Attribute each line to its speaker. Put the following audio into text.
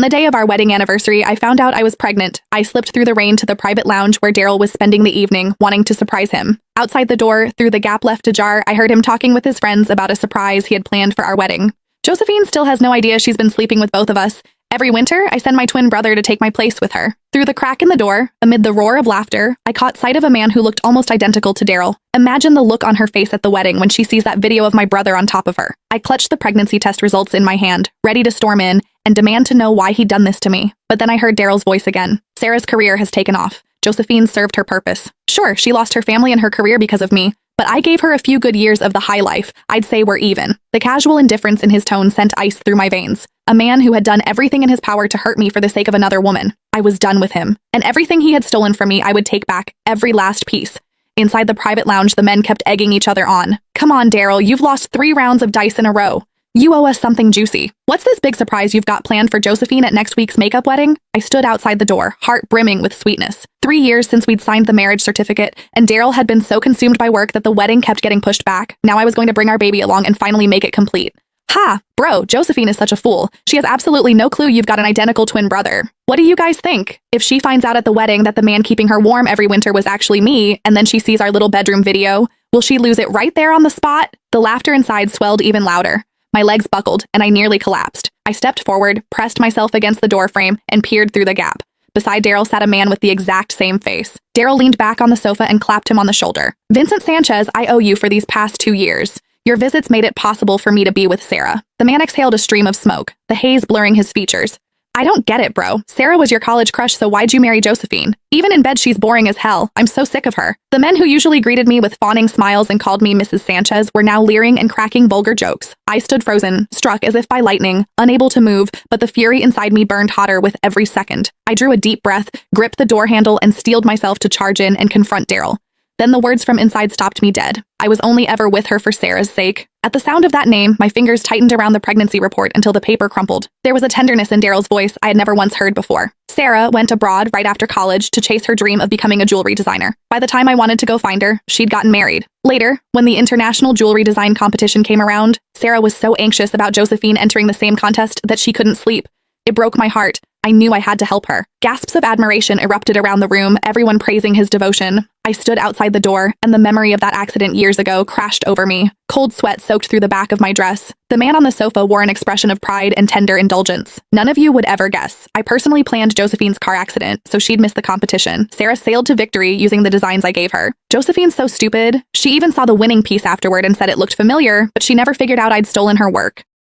Speaker 1: On the day of our wedding anniversary, I found out I was pregnant. I slipped through the rain to the private lounge where Daryl was spending the evening, wanting to surprise him. Outside the door, through the gap left ajar, I heard him talking with his friends about a surprise he had planned for our wedding. Josephine still has no idea she's been sleeping with both of us. Every winter, I send my twin brother to take my place with her. Through the crack in the door, amid the roar of laughter, I caught sight of a man who looked almost identical to Daryl. Imagine the look on her face at the wedding when she sees that video of my brother on top of her. I clutched the pregnancy test results in my hand, ready to storm in and demand to know why he'd done this to me. But then I heard Daryl's voice again. Sarah's career has taken off. Josephine served her purpose. Sure, she lost her family and her career because of me, but I gave her a few good years of the high life. I'd say we're even. The casual indifference in his tone sent ice through my veins. A man who had done everything in his power to hurt me for the sake of another woman. I was done with him. And everything he had stolen from me, I would take back, every last piece. Inside the private lounge, the men kept egging each other on. Come on, Daryl, you've lost 3 rounds of dice in a row. You owe us something juicy. What's this big surprise you've got planned for Josephine at next week's makeup wedding? I stood outside the door, heart brimming with sweetness. 3 years since we'd signed the marriage certificate, and Daryl had been so consumed by work that the wedding kept getting pushed back. Now I was going to bring our baby along and finally make it complete. Ha! Bro, Josephine is such a fool. She has absolutely no clue you've got an identical twin brother. What do you guys think? If she finds out at the wedding that the man keeping her warm every winter was actually me, and then she sees our little bedroom video, will she lose it right there on the spot? The laughter inside swelled even louder. My legs buckled, and I nearly collapsed. I stepped forward, pressed myself against the door frame, and peered through the gap. Beside Daryl sat a man with the exact same face. Daryl leaned back on the sofa and clapped him on the shoulder. Vincent Sanchez, I owe you for these past 2 years. Your visits made it possible for me to be with Sarah. The man exhaled a stream of smoke, the haze blurring his features. I don't get it, bro. Sarah was your college crush, so why'd you marry Josephine? Even in bed, she's boring as hell. I'm so sick of her. The men who usually greeted me with fawning smiles and called me Mrs. Sanchez were now leering and cracking vulgar jokes. I stood frozen, struck as if by lightning, unable to move, but the fury inside me burned hotter with every second. I drew a deep breath, gripped the door handle, and steeled myself to charge in and confront Daryl. Then the words from inside stopped me dead. I was only ever with her for Sarah's sake. At the sound of that name, my fingers tightened around the pregnancy report until the paper crumpled. There was a tenderness in Daryl's voice I had never once heard before. Sarah went abroad right after college to chase her dream of becoming a jewelry designer. By the time I wanted to go find her, she'd gotten married. Later, when the international jewelry design competition came around, Sarah was so anxious about Josephine entering the same contest that she couldn't sleep. It broke my heart. I knew I had to help her. Gasps of admiration erupted around the room, everyone praising his devotion. I stood outside the door, and the memory of that accident years ago crashed over me. Cold sweat soaked through the back of my dress. The man on the sofa wore an expression of pride and tender indulgence. None of you would ever guess. I personally planned Josephine's car accident, so she'd miss the competition. Sarah sailed to victory using the designs I gave her. Josephine's so stupid. She even saw the winning piece afterward and said it looked familiar, but she never figured out I'd stolen her work.